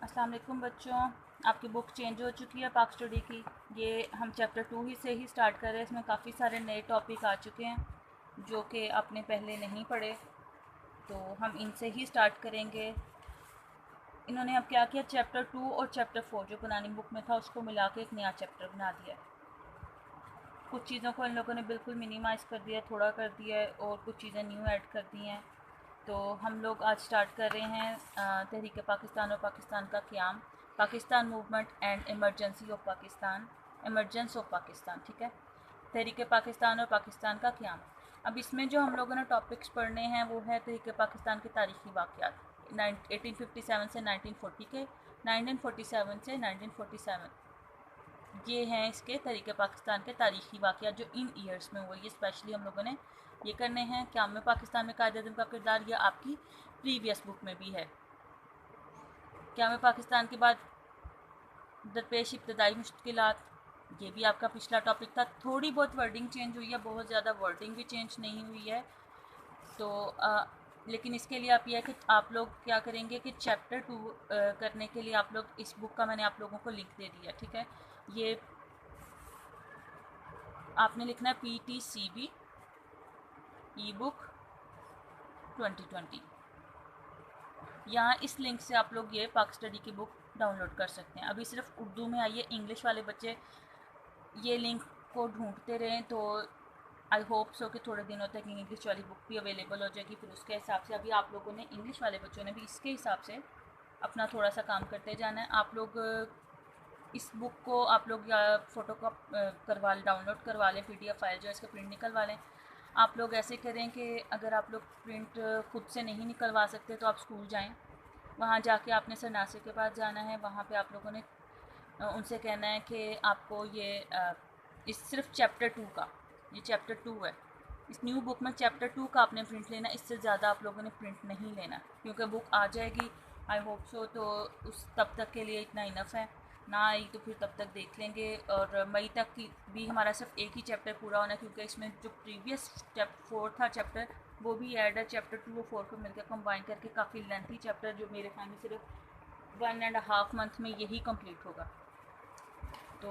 السلام علیکم بچوں، آپ کی بک چینج ہو چکی ہے پاک اسٹڈی کی۔ یہ ہم چیپٹر 2 ہی سے ہی سٹارٹ کر رہے ہیں۔ اس میں کافی سارے نئے ٹاپک آ چکے ہیں جو کہ آپ نے پہلے نہیں پڑھے، تو ہم ان سے ہی سٹارٹ کریں گے۔ انہوں نے اب کیا کیا، چیپٹر 2 اور چیپٹر 4 جو پرانی بک میں تھا اس کو ملا کے ایک نیا چیپٹر بنا دیا ہے۔ کچھ چیزوں کو ان لوگوں نے بالکل منیمائز کر دیا، تھوڑا کر دیا ہے، اور کچھ چیزیں نیو ایڈ کر دی ہیں۔ تو ہم لوگ آج سٹارٹ کر رہے ہیں تحریک پاکستان اور پاکستان کا قیام، Pakistan movement and emergency of Pakistan, emergence of Pakistan, ٹھیک ہے، تحریک پاکستان اور پاکستان کا قیام۔ اب اس میں جو ہم لوگوں نے ٹاپکس پڑھنے ہیں وہ ہے تحریک پاکستان کے تاریخی واقعات 1857 سے 1940 کے، 1947 سے 1947 یہ ہیں اس کے تحریک پاکستان کے تاریخی واقعات جو ان ایئرس میں ہوئے۔ یہ اسپیشلی ہم لوگوں نے یہ کرنے ہیں۔ قیام پاکستان میں قائد اعظم کا کردار، یہ آپ کی پریویس بک میں بھی ہے۔ قیام پاکستان کے بعد درپیش ابتدائی مشکلات، یہ بھی آپ کا پچھلا ٹاپک تھا۔ تھوڑی بہت ورڈنگ چینج ہوئی ہے، بہت زیادہ ورڈنگ بھی چینج نہیں ہوئی ہے، تو لیکن اس کے لیے آپ یہ ہے کہ آپ لوگ کیا کریں گے کہ چیپٹر 2 کرنے کے لیے آپ لوگ اس بک کا میں نے آپ لوگوں کو لنک دے دیا، ٹھیک ہے۔ یہ آپ نے لکھنا ہے PTCB ای بک 2020۔ یہاں اس لنک سے آپ لوگ یہ پاک اسٹڈی کی بک ڈاؤن لوڈ کر سکتے ہیں۔ ابھی صرف اردو میں آئی ہے، انگلش والے بچے یہ لنک کو ڈھونڈتے رہیں، تو آئی ہوپ سو کہ تھوڑے دنوں تک انگلش والی بک بھی اویلیبل ہو جائے گی۔ پھر اس کے حساب سے ابھی آپ لوگوں نے انگلش والے بچوں نے بھی اس کے حساب سے اپنا تھوڑا سا کام کرتے جانا ہے۔ آپ لوگ اس بک کو آپ لوگ یا فوٹو کروا لیں، ڈاؤن لوڈ کروا لیں، PDF فائل جو ہے اس کا پرنٹ نکلوا لیں۔ آپ لوگ ایسے کریں کہ اگر آپ لوگ پرنٹ خود سے نہیں نکلوا سکتے تو آپ اسکول جائیں، وہاں جا کے آپ نے سر ناصر کے پاس جانا ہے، وہاں پہ آپ لوگوں نے ان سے کہنا ہے کہ آپ کو یہ اس صرف چیپٹر 2 کا، یہ چیپٹر 2 ہے، اس نیو بک میں چیپٹر 2 کا آپ نے پرنٹ لینا، اس سے زیادہ آپ لوگوں نے پرنٹ نہیں لینا، کیونکہ بک آ جائے گی آئی ہوپ سو، تو اس تب تک کے لیے اتنا انف ہے، نہ آئی تو پھر تب تک دیکھ لیں گے۔ اور مئی تک کی بھی ہمارا صرف ایک ہی چیپٹر پورا ہونا ہے، کیونکہ اس میں جو پریویس 4 تھا چیپٹر وہ بھی ایڈ ہے، چیپٹر 2 اور 4 کو مل کے کمبائن کر کے کافی لینتھی چیپٹر جو میرے خیال میں صرف 1.5 منتھ میں یہی کمپلیٹ ہوگا۔ تو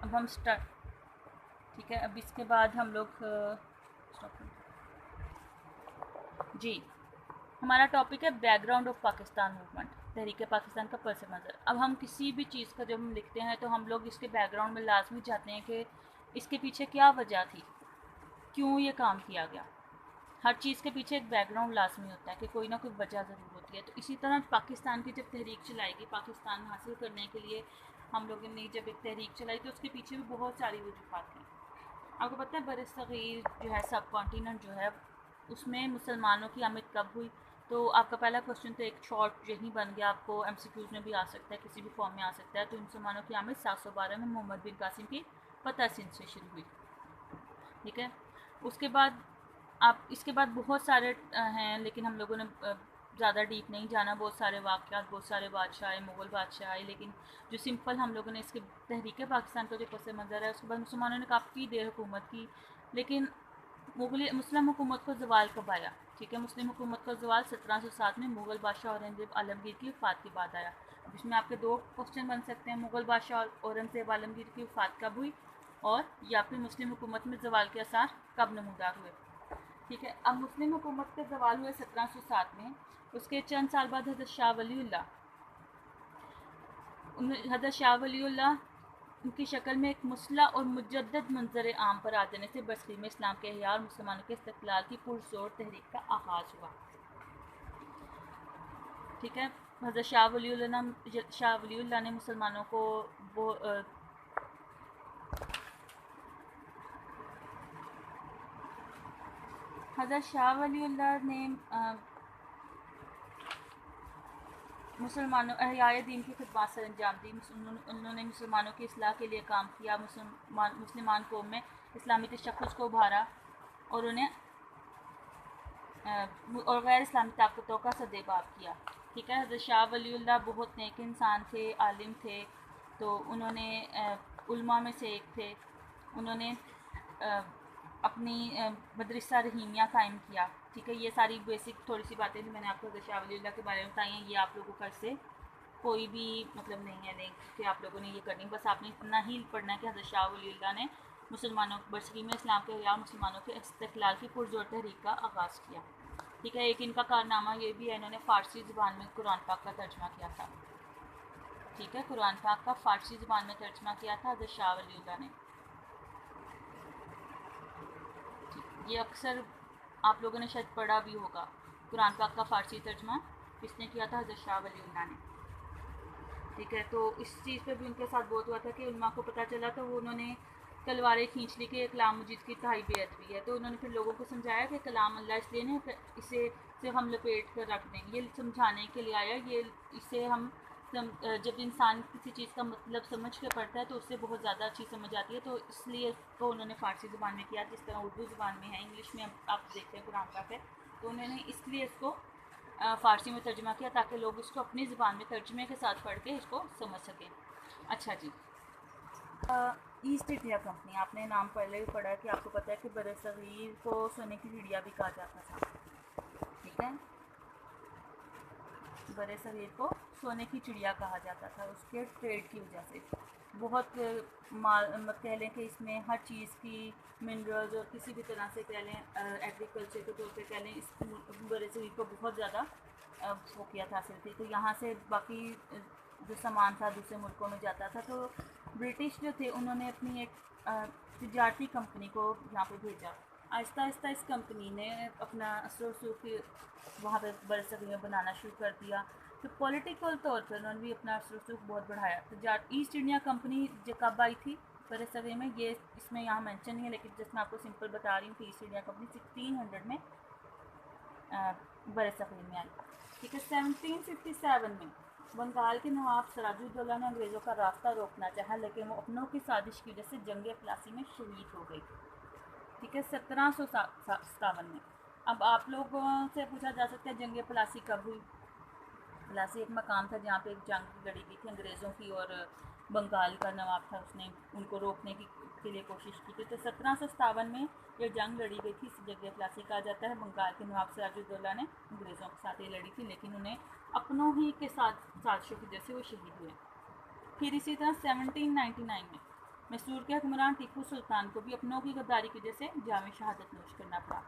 اب ہم ٹھیک ہے، اب اس کے بعد ہم لوگ جی ہمارا ٹاپک ہے back ground of Pakistan movement, تحریک پاکستان کا پس منظر۔ اب ہم کسی بھی چیز کا جب ہم لکھتے ہیں تو ہم لوگ اس کے بیک گراؤنڈ میں لازمی چاہتے ہیں کہ اس کے پیچھے کیا وجہ تھی، کیوں یہ کام کیا گیا۔ ہر چیز کے پیچھے ایک بیک گراؤنڈ لازمی ہوتا ہے کہ کوئی نہ کوئی وجہ ضرور ہوتی ہے۔ تو اسی طرح پاکستان کی جب تحریک چلائی گئی، پاکستان حاصل کرنے کے لیے ہم لوگوں نے جب ایک تحریک چلائی تو اس کے پیچھے بھی بہت ساری وجوہات تھیں۔ آپ کو پتہ ہے بر صغیر جو ہے، سب کانٹیننٹ جو ہے، اس میں مسلمانوں کی آمد کب ہوئی؟ تو آپ کا پہلا کوشچن تو ایک شارٹ یہی بن گیا، آپ کو MCQs میں بھی آ سکتا ہے، کسی بھی فارم میں آ سکتا ہے۔ تو مسلمانوں کی آمد 712 میں محمد بن قاسم کی فتح سندھ سے شروع ہوئی، ٹھیک ہے۔ اس کے بعد اس کے بعد بہت سارے ہیں، لیکن ہم لوگوں نے زیادہ ڈیپ نہیں جانا، بہت سارے واقعات، بہت سارے بادشاہ آئے، مغل بادشاہ آئے، لیکن جو سمپل ہم لوگوں نے اس کے تحریک پاکستان کا جو پس منظر ہے، اس کے بعد مسلمانوں نے کافی دیر حکومت کی، لیکن مسلم حکومت کو زوال کب آیا؟ ٹھیک ہے، مسلم حکومت کا زوال 1707 میں مغل بادشاہ اورنگزیب عالمگیر کی وفات کے بعد آیا۔ اس میں آپ کے 2 کوسچن بن سکتے ہیں، مغل بادشاہ اورنگزیب عالمگیر کی وفات کب ہوئی، اور یا پھر مسلم حکومت میں زوال کے آثار کب نمودار ہوئے، ٹھیک ہے۔ اب مسلم حکومت کے زوال ہوئے 1707 میں، اس کے چند سال بعد حضرت شاہ ولی اللہ ان کی شکل میں ایک مسلح اور مجدد منظر عام پر آ جانے سے برصغیر میں اسلام کے احیاء اور مسلمانوں کے استقلال کی پرزور تحریک کا آغاز ہوا، ٹھیک ہے۔ حضرت شاہ ولی اللہ نے مسلمانوں کو حضرت شاہ ولی اللہ نے مسلمانوں احیاء دین کی خدمات سر انجام دی، انہوں نے مسلمانوں کی اصلاح کے لیے کام کیا، مسلمان قوم میں اسلامی تشخص کو ابھارا، اور انہیں اور غیر اسلامی طاقتوں کا سدباب کیا، ٹھیک ہے۔ حضرت شاہ ولی اللہ بہت نیک انسان تھے، عالم تھے، تو انہوں نے علماء میں سے ایک تھے، انہوں نے اپنی مدرسہ رحیمیہ قائم کیا، ٹھیک ہے۔ یہ ساری بیسک تھوڑی سی باتیں جو میں نے آپ کو حضرت شاہ ولی اللہ کے بارے میں بتائی ہیں، یہ آپ لوگوں کا اس سے کوئی بھی مطلب نہیں ہے لنک کہ آپ لوگوں نے یہ کرنی، بس آپ نے اتنا ہی پڑھنا ہے کہ حضرت شاہ ولی اللہ نے مسلمانوں برصغیر میں اسلام کے یا مسلمانوں کے استقلال کی پرزور تحریک کا آغاز کیا. ٹھیک ہے. ایک ان کا کارنامہ یہ بھی ہے، انہوں نے فارسی زبان میں قرآن پاک کا ترجمہ کیا تھا. ٹھیک ہے. قرآن پاک کا فارسی زبان میں ترجمہ کیا تھا حضرت شاہ ولی اللہ نے. یہ اکثر آپ لوگوں نے شاید پڑھا بھی ہوگا. قرآن پاک کا فارسی ترجمہ کس نے کیا تھا؟ حضرت شاہ ولی اللہ نے. ٹھیک ہے. تو اس چیز پہ بھی ان کے ساتھ بہت ہوا تھا کہ علماء کو پتہ چلا تو وہ انہوں نے تلواریں کھینچ لی کہ کلام مجید کی تہائی بیعت بھی ہے. تو انہوں نے پھر لوگوں کو سمجھایا کہ کلام اللہ اس لیے نہیں، اسے صرف ہم لپیٹ کر رکھ دیں. یہ سمجھانے کے لیے آیا. یہ اسے ہم جب انسان کسی چیز کا مطلب سمجھ کے پڑھتا ہے تو اس سے بہت زیادہ اچھی سمجھ آتی ہے. تو اس لیے اس کو انہوں نے فارسی زبان میں کیا، جس طرح اردو زبان میں ہے، انگلش میں آپ دیکھتے ہیں قرآن پاک ہے. تو انہوں نے اس لیے اس کو فارسی میں ترجمہ کیا تاکہ لوگ اس کو اپنی زبان میں ترجمے کے ساتھ پڑھ کے اس کو سمجھ سکیں. اچھا جی. ایسٹ انڈیا کمپنی، آپ نے نام پہلے بھی پڑھا ہے کہ آپ کو پتہ ہے کہ برصغیر کو سونے کی چڑیا بھی کہا جاتا تھا. ٹھیک ہے. برصغیر کو سونے کی چڑیا کہا جاتا تھا اس کے ٹریڈ کی وجہ سے. بہت کہہ لیں کہ اس میں ہر چیز کی منرلز اور کسی بھی طرح سے کہہ لیں ایگریکلچر کے طور پہ کہہ لیں اس برصغیر کو بہت زیادہ فوقیت حاصل تھی. تو یہاں سے باقی جو سامان تھا دوسرے ملکوں میں جاتا تھا. تو برٹش جو تھے انہوں نے اپنی ایک تجارتی کمپنی کو یہاں پہ بھیجا. آہستہ آہستہ اس کمپنی نے اپنا اثر و رسوخ وہاں پہ برصغیر میں بنانا شروع کر دیا. تو پولیٹیکل طور پر انہوں نے بھی اپنا اثر و رسوخ بہت بڑھایا. ایسٹ انڈیا کمپنی جو کب آئی تھی برصغیر میں، یہ اس میں یہاں مینشن نہیں ہے، لیکن جس میں آپ کو سمپل بتا رہی ہوں کہ ایسٹ انڈیا کمپنی 1600 میں برصغیر میں آئی. ٹھیک ہے. 1757 میں بنگال کے نواب سراج الدولہ نے انگریزوں کا راستہ روکنا چاہا، لیکن وہ اپنوں کی سازش کی وجہ سے جنگ پلاسی میں شہید ہو گئی. ٹھیک ہے. 1757 میں. اب آپ لوگوں سے پوچھا جا سکتا ہے جنگ پلاسی کب ہوئی؟ پلاسی ایک مقام تھا جہاں پہ ایک جنگ لڑی گئی تھی انگریزوں کی، اور بنگال کا نواب تھا، اس نے ان کو روکنے کے لیے کوشش کی تھی. تو 1757 میں یہ جنگ لڑی گئی تھی. اس جنگ پلاسی کہا جاتا ہے. بنگال کے نواب سراج الدولہ نے انگریزوں کے ساتھ یہ لڑی تھی، لیکن انہیں اپنوں ہی کے ساتھ سازشوں کی وجہ سے وہ شہید ہوئے. پھر اسی طرح 1799 میں میسور کے حکمران ٹیپو سلطان کو بھی اپنوں کی غداری کی وجہ سے جام شہادت نوش کرنا پڑا.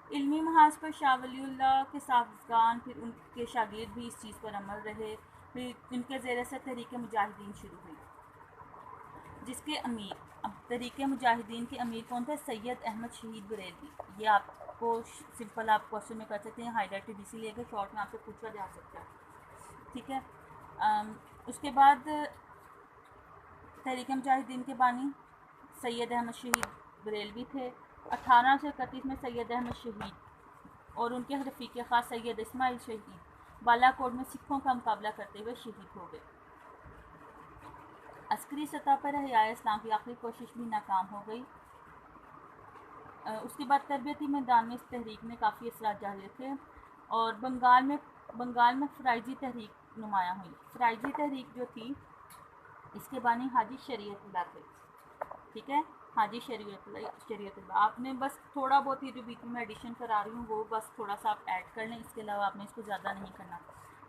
علمی محاذ پر شاہ ولی اللہ کے سازگان پھر ان کے شاگرد بھی اس چیز پر عمل رہے. پھر ان کے زیر سے تحریک مجاہدین شروع ہوئی، جس کے امیر، اب تحریک مجاہدین کے امیر کون تھے؟ سید احمد شہید بریلوی. یہ آپ کو سمپل آپ کوشچن میں کر سکتے ہیں، ہائی لائٹڈ اسی لیے کہ شارٹ میں آپ سے پوچھا جا سکتا ہے. ٹھیک ہے. اس کے بعد تحریک مجاہدین کے بانی سید احمد شہید بریلوی تھے. 1831 میں سید احمد شہید اور ان کے رفیق خاص سید اسماعیل شہید بالا کوٹ میں سکھوں کا مقابلہ کرتے ہوئے شہید ہو گئے. عسکری سطح پر احیاء اسلام کی آخری کوشش بھی ناکام ہو گئی. اس کے بعد تربیتی میدان میں اس تحریک نے کافی اثرات جاری رکھے، اور بنگال میں فرائضی تحریک نمایاں ہوئی. فرائضی تحریک جو تھی اس کے بانی حاجی شریعت اللہ تھے. ٹھیک ہے. حاجی شریعت اللہ. آپ نے بس تھوڑا بہت ہی جو بیچ میں ایڈیشن کرا رہی ہوں وہ بس تھوڑا سا آپ ایڈ کر لیں، اس کے علاوہ آپ نے اس کو زیادہ نہیں کرنا.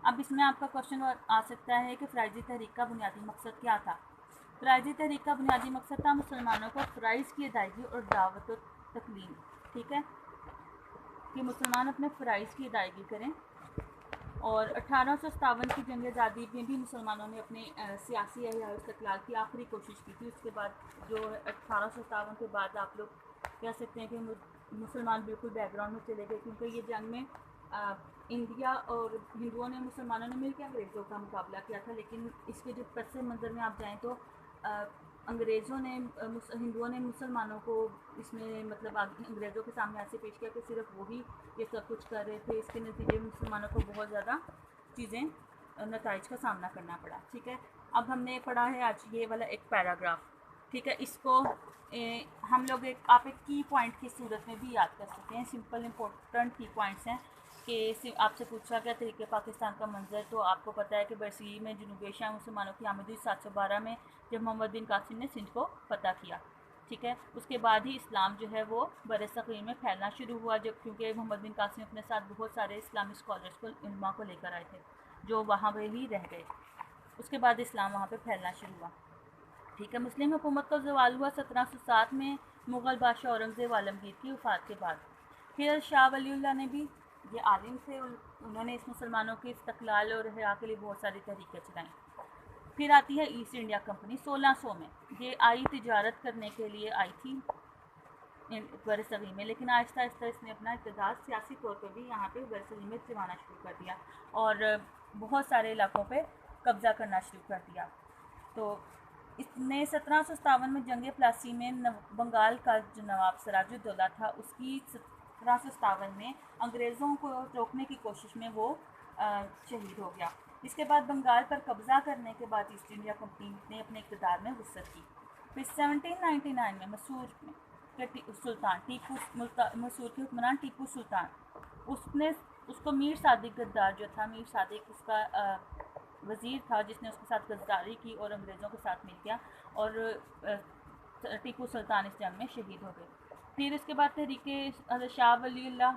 اب اس میں آپ کا کوشچن آ سکتا ہے کہ فرائضی تحریک کا بنیادی مقصد کیا تھا؟ فرائضی تحریک کا بنیادی مقصد تھا مسلمانوں کو فرائض کی ادائیگی اور دعوت و تکلیم. ٹھیک ہے. کہ مسلمان اپنے فرائض کی ادائیگی کریں. اور 1857 کی جنگ آزادی میں بھی مسلمانوں نے اپنے سیاسی احیاء استقلال کی آخری کوشش کی تھی. اس کے بعد جو 1857 کے بعد آپ لوگ کہہ سکتے ہیں کہ مسلمان بالکل بیک گراؤنڈ میں چلے گئے، کیونکہ یہ جنگ میں انڈیا اور ہندوؤں نے مسلمانوں نے مل کے انگریزوں کا مقابلہ کیا تھا. لیکن اس کے جو پس منظر میں آپ جائیں تو انگریزوں نے ہندوؤں نے مسلمانوں کو اس میں مطلب انگریزوں کے سامنے ایسے پیش کیا کہ صرف وہی یہ سب کچھ کر رہے تھے. اس کے نتیجے میں مسلمانوں کو بہت زیادہ چیزیں نتائج کا سامنا کرنا پڑا. ٹھیک ہے. اب ہم نے پڑھا ہے آج یہ والا ایک پیراگراف. ٹھیک ہے. اس کو ہم لوگ آپ ایک کی پوائنٹ کی صورت میں بھی یاد کر سکتے ہیں. سمپل امپورٹنٹ کی پوائنٹس ہیں کہ آپ سے پوچھا گیا تحریک پاکستان کا منظر، تو آپ کو پتہ ہے کہ برصغیر میں جنوبی ایشیا مسلمانوں کی آمد ہوئی 712 میں جب محمد بن قاسم نے سندھ کو فتح کیا. ٹھیک ہے. اس کے بعد ہی اسلام جو ہے وہ برصغیر میں پھیلنا شروع ہوا، جب کیونکہ محمد بن قاسم اپنے ساتھ بہت سارے اسلامی اسکالرس کو علماء کو لے کر آئے تھے. جو وہاں پہ ہی رہ گئے. اس کے بعد اسلام وہاں پہ پھیلنا شروع ہوا. ٹھیک ہے. مسلم حکومت کا زوال ہوا 1707 میں مغل بادشاہ اورنگزیب عالمگیر کی وفات کے بعد. پھر شاہ ولی اللہ نے بھی، یہ عالم تھے، انہوں نے اس مسلمانوں کے استقلال اور احیاء کے لیے بہت ساری تحریکیں چلائیں. پھر آتی ہے ایسٹ انڈیا کمپنی 1600 میں. یہ آئی تجارت کرنے کے لیے آئی تھی برصغیر میں، لیکن آہستہ آہستہ اس نے اپنا اقتدار سیاسی طور پہ بھی یہاں پہ برصغیر میں جمانا شروع کر دیا اور بہت سارے علاقوں پہ قبضہ کرنا شروع کر دیا. تو اس نے 1757 میں جنگ پلاسی میں بنگال کا جو نواب سراج الدولہ تھا، اس کی 1757 میں انگریزوں کو روکنے کی کوشش میں وہ شہید ہو گیا. اس کے بعد بنگال پر قبضہ کرنے کے بعد ایسٹ انڈیا کمپنی نے اپنے اقتدار میں وسعت کی. پھر 1799 میں مسور میں سلطان مسور کے حکمران ٹیپو سلطان، اس کو میر صادق غدار جو تھا، میر صادق اس کا وزیر تھا جس نے اس کے ساتھ غداری کی اور انگریزوں کے ساتھ مل گیا، اور ٹیپو سلطان اس جنگ میں شہید ہو گئے. پھر اس کے بعد تحریک شاہ ولی اللہ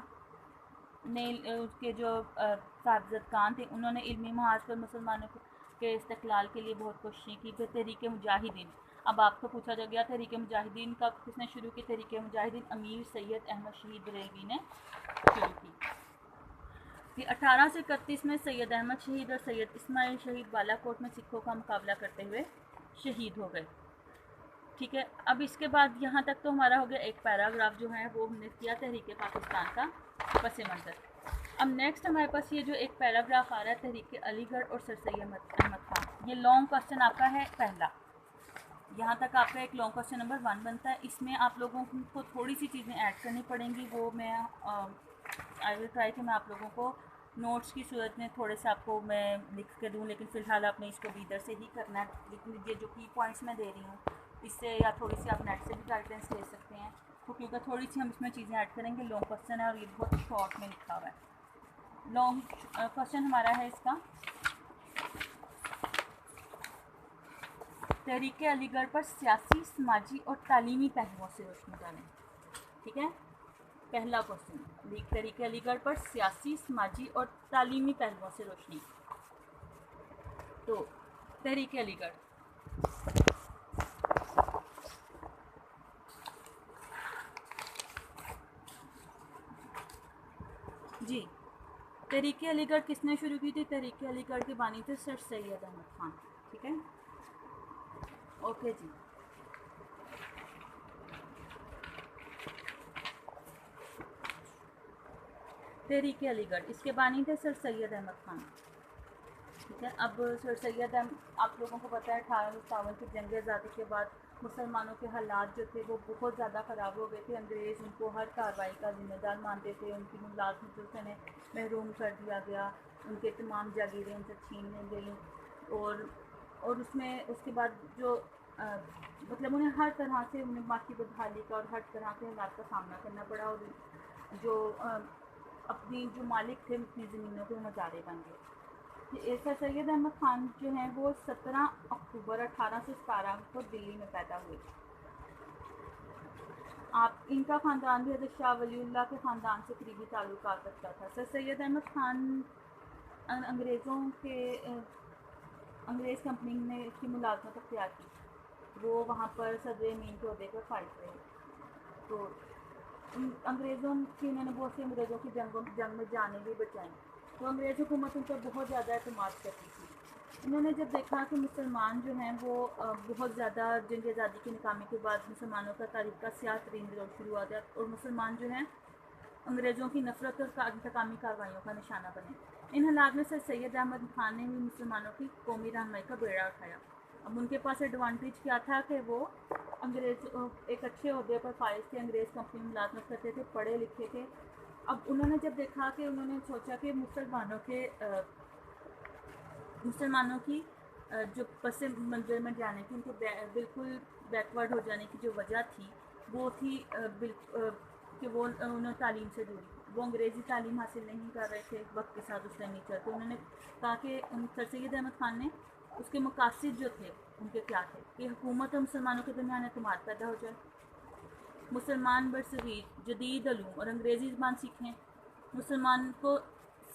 نے اس کے جو صاحبزاد خان تھے، انہوں نے علمی محاذ پر مسلمانوں کے استقلال کے لیے بہت کوششیں کی. پھر تحریک مجاہدین. اب آپ کو پوچھا جا گیا تحریک مجاہدین کا کس نے شروع کی؟ تحریک مجاہدین امیر سید احمد شہید بریلوی نے شروع کی. پھر 1831 میں سید احمد شہید اور سید اسماعیل شہید بالا کوٹ میں سکھوں کا مقابلہ کرتے ہوئے شہید ہو گئے. ٹھیک ہے. اب اس کے بعد یہاں تک تو ہمارا ہو گیا ایک پیراگراف جو ہے وہ ہم نے کیا تحریک پاکستان کا پس منظر. اب نیکسٹ ہمارے پاس یہ جو ایک پیراگراف آ رہا ہے تحریک علی گڑھ اور سر سید احمد خان. یہ لانگ کوسچن آپ کا ہے پہلا. یہاں تک آپ کا ایک لانگ کوسچن نمبر 1 بنتا ہے. اس میں آپ لوگوں کو تھوڑی سی چیزیں ایڈ کرنی پڑیں گی، وہ میں آئی ول ٹرائی کہ میں آپ لوگوں کو نوٹس کی صورت میں تھوڑے سے آپ کو میں لکھ کے دوں، لیکن فی الحال آپ نے اس کو ریڈر سے ہی کرنا ہے. لیکن یہ جو کی پوائنٹس میں دے رہی ہوں اس سے یا تھوڑی سی آپ نیٹ سے بھی گائیڈنس لے سکتے ہیں، کیونکہ تھوڑی سی ہم اس میں چیزیں ایڈ کریں گے. لانگ کوسچن ہے اور یہ بہت شارٹ میں لکھا ہوا ہے. لانگ کوسچن ہمارا ہے اس کا، تحریک علی گڑھ پر سیاسی، سماجی اور تعلیمی پہلوؤں سے روشنی ڈالیں. ٹھیک ہے. پہلا کوسچن، تحریک علی گڑھ پر سیاسی، سماجی اور تعلیمی پہلوؤں سے روشنی. تو تحریک علی گڑھ، جی تحریک علی گڑھ کس نے شروع کی تھی؟ تحریک علی گڑھ کے بانی تھے سر سید احمد خان. ٹھیک ہے. اوکے جی. تحریک علی گڑھ، اس کے بانی تھے سر سید احمد خان. ٹھیک ہے. اب سر سید آپ لوگوں کو پتہ ہے 1857 کی جنگ آزادی کے بعد مسلمانوں کے حالات جو تھے وہ بہت زیادہ خراب ہو گئے تھے. انگریز ان کو ہر کارروائی کا ذمہ دار مانتے تھے. ان کی ملازمتوں سے انہیں محروم کر دیا گیا، ان کے تمام جاگیریں ان سے چھین لی گئیں، اور اس کے بعد جو مطلب انہیں ہر طرح سے انہیں معاشی بدحالی کا اور ہر طرح کے حالات کا سامنا کرنا پڑا، اور جو اپنی جو مالک تھے اپنی زمینوں کے مظاہرے بن گئے. سر سید احمد خان جو ہیں وہ 17 اکتوبر 1817 کو دلی میں پیدا ہوئے. ان کا خاندان بھی حضرت شاہ ولی اللہ کے خاندان سے قریبی تعلقات رکھتا تھا. سر سید احمد خان انگریز کمپنی نے اس کی ملازمت اختیار کی. وہ وہاں پر صدر امین کے عہدے پر فائز رہے. تو انگریزوں کی انہوں نے بہت سے انگریزوں کی جنگ میں جانیں بھی بچائیں. تو انگریز حکومت ان پر بہت زیادہ اعتماد کرتی تھی. انہوں نے جب دیکھا کہ مسلمان جو ہیں وہ بہت زیادہ جنگ آزادی کی ناکامی کے بعد مسلمانوں کا تاریخ کا سیاہ ترین دور شروع ہو گیا، اور مسلمان جو ہیں انگریزوں کی نفرت اور انتقامی کارروائیوں کا نشانہ بنے. ان حالات میں سر سید احمد خان نے بھی مسلمانوں کی قومی رہنمائی کا بیڑا اٹھایا. اب ان کے پاس ایڈوانٹیج کیا تھا کہ وہ انگریز ایک اچھے عہدے پر فائز تھے، انگریز کمپنی میں ملازمت کرتے تھے، پڑھے لکھے تھے. اب انہوں نے جب دیکھا کہ انہوں نے سوچا کہ مسلمانوں کی جو پس منظر میں جانے کی، ان کو بالکل بیکورڈ ہو جانے کی جو وجہ تھی وہ تھی کہ وہ انہوں تعلیم سے دوری. وہ انگریزی تعلیم حاصل نہیں کر رہے تھے، وقت کے ساتھ اس سے نہیں چلتے. انہوں نے کہا کہ سر سید احمد خان نے اس کے مقاصد جو تھے ان کے کیا تھے کہ حکومت اور مسلمانوں کے درمیان اعتماد پیدا ہو جائے، مسلمان برصغیر جدید علوم اور انگریزی زبان سیکھیں، مسلمان کو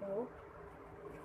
MAO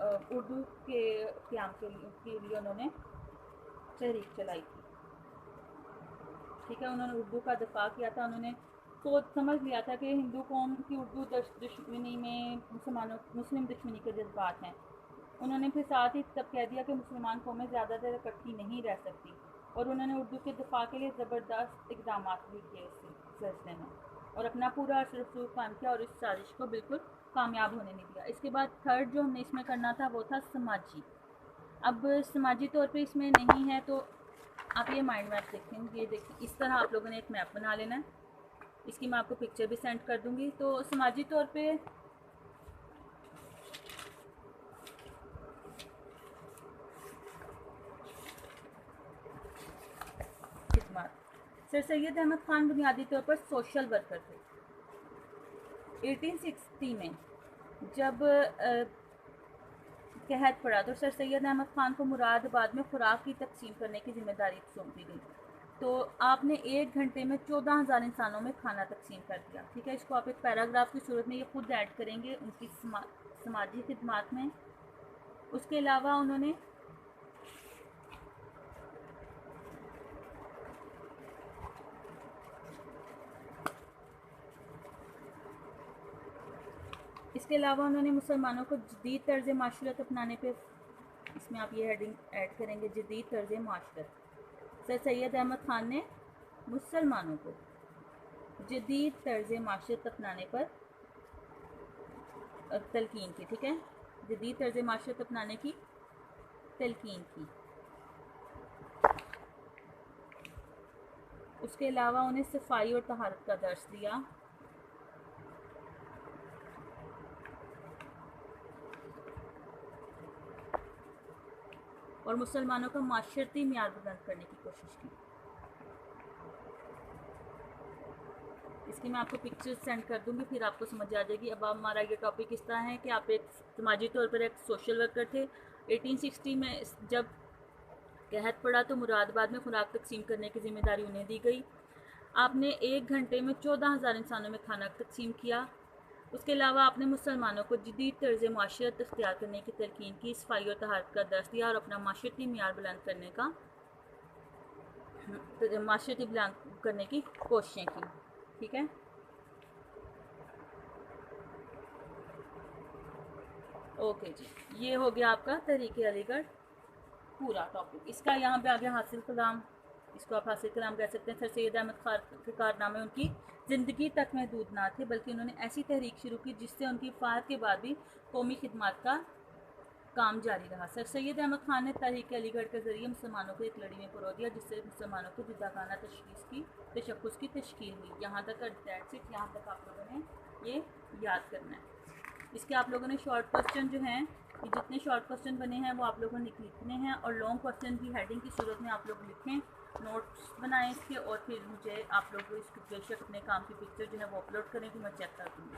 اردو کے قیام کے لیے انہوں نے تحریک چلائی تھی. ٹھیک ہے, انہوں نے اردو کا دفاع کیا تھا. انہوں نے سوچ سمجھ لیا تھا کہ ہندو قوم کی اردو دشمنی میں مسلم دشمنی کے جذبات ہیں. انہوں نے پھر ساتھ ہی تب کہہ دیا کہ مسلمان قومیں زیادہ دیر اکٹھی نہیں رہ سکتی, اور انہوں نے اردو کے دفاع کے لیے زبردست اقدامات بھی کیے اس سلسلے میں, اور اپنا پورا اثر رسوخ قائم کیا اور اس سازش کو بالکل کامیاب ہونے نہیں دیا. اس کے بعد تھرڈ جو ہم نے اس میں کرنا تھا وہ تھا سماجی. اب سماجی طور پہ اس میں نہیں ہے تو آپ یہ مائنڈ میپ دیکھیں, یہ دیکھیں اس طرح آپ لوگوں نے ایک میپ بنا لینا ہے. اس کی میں آپ کو پکچر بھی سینڈ کر دوں گی. تو سماجی طور پہ خدمات, سر سید احمد خان بنیادی طور پر سوشل ورکر تھے. 1860 میں جب قحط پڑا تو سر سید احمد خان کو مراد آباد میں خوراک کی تقسیم کرنے کی ذمہ داری سونپ دی گئی. تو آپ نے 1 گھنٹے میں 14,000 انسانوں میں کھانا تقسیم کر دیا. ٹھیک ہے, اس کو آپ ایک پیراگراف کی صورت میں یہ خود ایڈ کریں گے ان کی سماجی خدمات میں. اس کے علاوہ انہوں نے مسلمانوں کو جدید طرز معاشرت اپنانے پہ, اس میں آپ یہ ہیڈنگ ایڈ کریں گے, جدید طرز معاشرت. سر سید احمد خان نے مسلمانوں کو جدید طرز معاشرت اپنانے پر تلقین کی. ٹھیک ہے, جدید طرز معاشرت اپنانے کی تلقین کی. اس کے علاوہ انہیں صفائی اور طہارت کا درس دیا. اور مسلمانوں کا معاشرتی معیار بلند کرنے کی کوشش کی. اس کی میں آپ کو پکچر سینڈ کر دوں گی, پھر آپ کو سمجھ آ جائے گی. اب ہمارا یہ ٹاپک اس طرح ہے کہ آپ ایک سماجی طور پر ایک سوشل ورکر تھے. 1860 میں جب قحط پڑا تو مراد آباد میں خوراک تقسیم کرنے کی ذمہ داری انہیں دی گئی. آپ نے 1 گھنٹے میں 14,000 انسانوں میں کھانا تقسیم کیا. اس کے علاوہ آپ نے مسلمانوں کو جدید طرز معاشرت اختیار کرنے کی تلقین کی, صفائی اور طہارت کا درس دیا, اور اپنا معاشرتی معیار بلند کرنے کی کوششیں کی. ٹھیک ہے, اوکے جی, یہ ہو گیا آپ کا تحریک علی گڑھ پورا ٹاپک. اس کا یہاں پہ آگے حاصل کلام, اس کو آپ حاصل کلام کہہ سکتے ہیں. سر سید احمد خان کے کارنامے ان کی زندگی تک محدود نہ تھے, بلکہ انہوں نے ایسی تحریک شروع کی جس سے ان کی وفات کے بعد بھی قومی خدمات کا کام جاری رہا. سر سید احمد خان نے تحریک علی گڑھ کے ذریعے مسلمانوں کو ایک لڑی میں پرو دیا, جس سے مسلمانوں کو جداگانہ تشخص کی تشکیل ہوئی. یہاں تک یہاں تک آپ لوگوں نے یہ یاد کرنا ہے. اس کے آپ لوگوں نے شارٹ کوسچن جو ہیں, یہ جتنے شارٹ کوسچن بنے ہیں وہ آپ لوگوں نے لکھنے ہیں, اور لانگ کوسچن کی ہیڈنگ کی صورت میں آپ لوگ لکھیں, نوٹس بنائیں اس کے, اور پھر مجھے آپ لوگ اس بے شک اپنے کام کی پکچر جو ہے وہ اپلوڈ کریں کہ میں چیک کر دوں گی.